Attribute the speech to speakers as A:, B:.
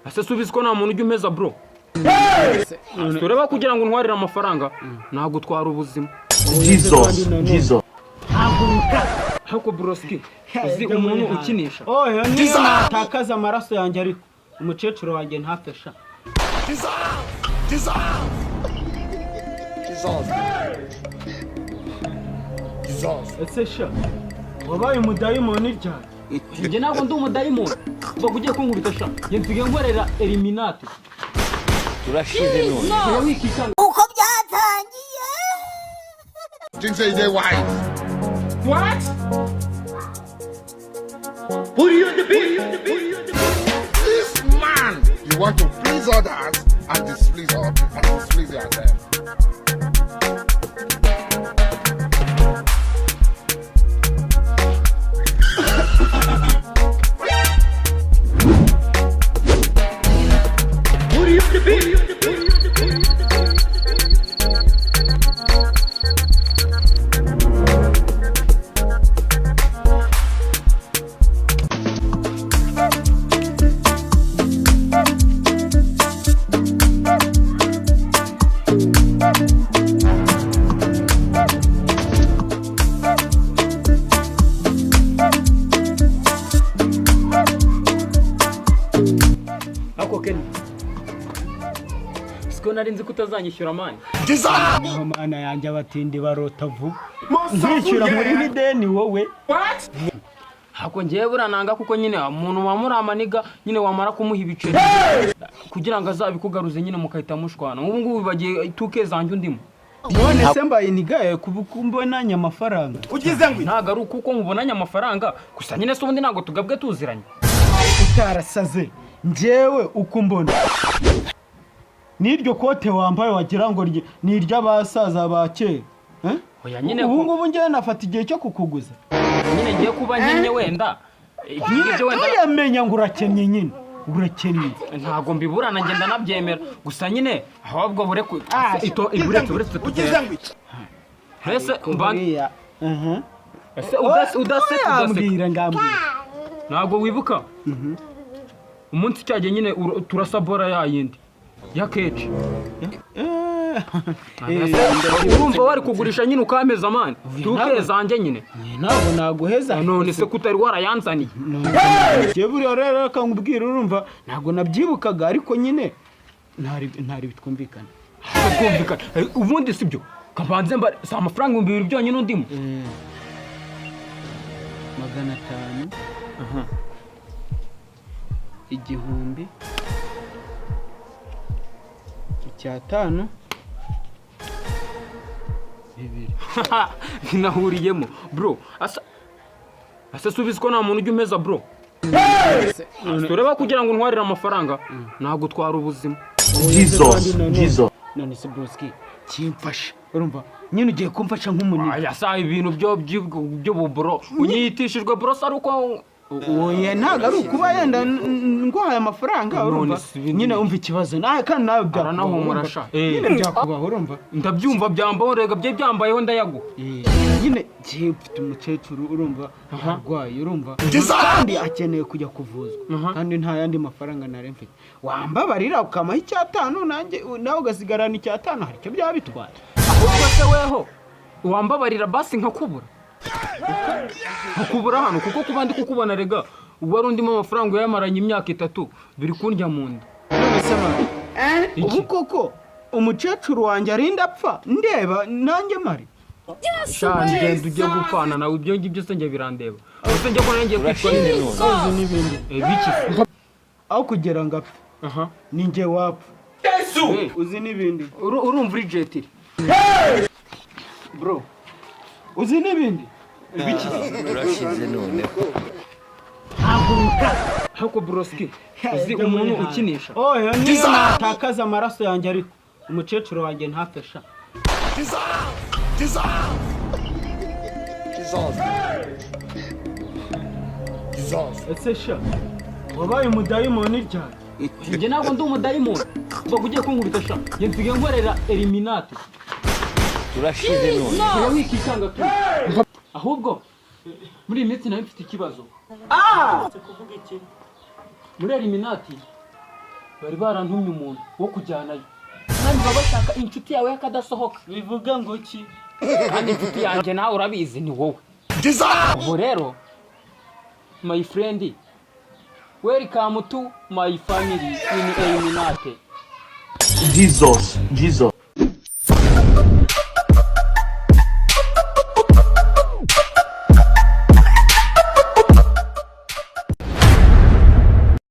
A: ase subize ko nta muntu ujya umeza bro. Tureba kugira ngo ntwarire amafaranga ntago twara ubuzima.
B: Jesus.
A: Hako broski uzi umuntu ukinisha.
C: Oya niyo natakaza amaraso yanjye ariko umukecuru wanjye ntafesha. Ese sha wabaye umudayimoni ryari?
A: Njye ntabwo ndi umudayimoni. Ubwo ugiye kunkubita sha. Njye nsigaye nkorera eliminate.
B: Turashize none.
D: Uko byatangiye.
E: Didn't say they white.
A: What? Put you on the beat.
E: This man, you want to please others and displease yourself.
A: Put you on the beat. Ako Ken. Siko nari nzi kutazanyishyura mani.
C: Naho mana yanjye abatindi barota vu. Nzishyura muri mideni wowe.
A: What? Hako ngiye burananga kuko nyine umuntu wamuramaniga nyine wamara kumuha ibiceri kugira ngo azabikugaruze nyine mukahita mushwana. Ubu ngubu bagiye tuke zanjye undimo.
C: None se mbaye nigaye kubukumbonanya amafaranga.
A: Ugize ngo ntago ari kuko nkubonanya amafaranga gusa nyine se ubundi ntago tugabwe tuziranye.
C: Utarasaze njyewe ukumbona niryo kote wambaye wagira ngo ni iry'abasaza ba kera.
A: Oya nyine
C: ubu ngubu njyewe nafata igihe cyo kukuguza.
A: Nyine ngiye kuba nyine wenda
C: Ibyo wenda yamenya ngo urakennye nyine. Urakennye.
A: Ntago mbiburana ngenda nabyemera gusa nyine ahubwo bure iburetse
E: Ugize ngo iki?
A: Hese mbana ese
C: udasetse ngambira
A: ntago wibuka umunsi cyaje nyine turasabora yayindi ya keje urumva wari kugurisha nyine ukameza amani tukezanjye nyine
C: ntabwo naguheza
A: none se kutari warayanzaniye
C: je buriya rero akangubwira urumva ntabwo nabyibukaga ariko nyine ntari bitwumvikana
A: ubundi sibyo kabanze mba sa amafaranga 200 byonyine undimo
C: 500 igihumbi icyatanu bibiri
A: nahuriyemo bro asa subize ko nta muntu ujya umeza bro tureba kugira ngo ntwarire amafaranga ntago twara ubuzima.
B: Jesus.
C: None se broski kimfasha urumva nyine ugiye kumfasha nk'umunini.
A: Aya sa ibintu byo bubro unyitishijwe bro sa ruko
C: oya ntago ari ukuba yenda ngwaye amafaranga urumva nyine umva ikibazo nawe kandi nawe
A: byaranahumura sha
C: nyine byakubaho urumva
A: ndabyumva byambaho rega bye byambayeho ndayagu
C: nyine mfite umukecuru urumva arwaye urumva kandi akeneye kujya kuvuzwa kandi nta yandi mafaranga nari mfite wambabarira ukamaha icyatanu nanjye nawe ugasigarana icyatanu hari icyo byaba bitwaye
A: ahubwo se weho wambabarira basi nkakubura nkakubura hano kuko kuba ndi kukubona rega wari undimo amafaranga yamaranye imyaka 3 biri kundya mu nda.
C: None se mari ubu koko umukecuru wanjye arinda apfa ndeba nanjye mari
A: shanje ndujye gupfana nawe ibyo ngibyo se njye birandeba ese njye ko nangiye kwitwa
C: n'ibindi
A: biki
C: aho kugera ngo apfe ni njye wapfa uzi n'ibindi
A: urumva uri jetiri
C: bro uzi n'ibindi
B: Biki turashize none.
A: Hako broski uzi umuntu ukinisha.
C: Oya niyo natakaza amaraso yanjye ariko umukecuru wanjye ntafesha. Ese sha wabaye umudayimoni ryari?
A: Njye ntabwo ndi umudayimoni. Ubwo ugiye kunkubita sha. Njye nsigaye nkorera eliminate.
B: Turashize none.
A: Oya wikikanga tu. Ahubwo muri iyi minsi nawe mfite ikibazo. Kuvuga iki? Muri eliminati bari barantumye umuntu wo kujyanayo kandi baba bashaka inshuti yawe yakadasohoka.
C: bivuga ngo ki?
A: Kandi inshuti yanjye nawe urabizi ni wowe. Ubu rero my friend, welcome to my family in Illuminati.
B: Jesus.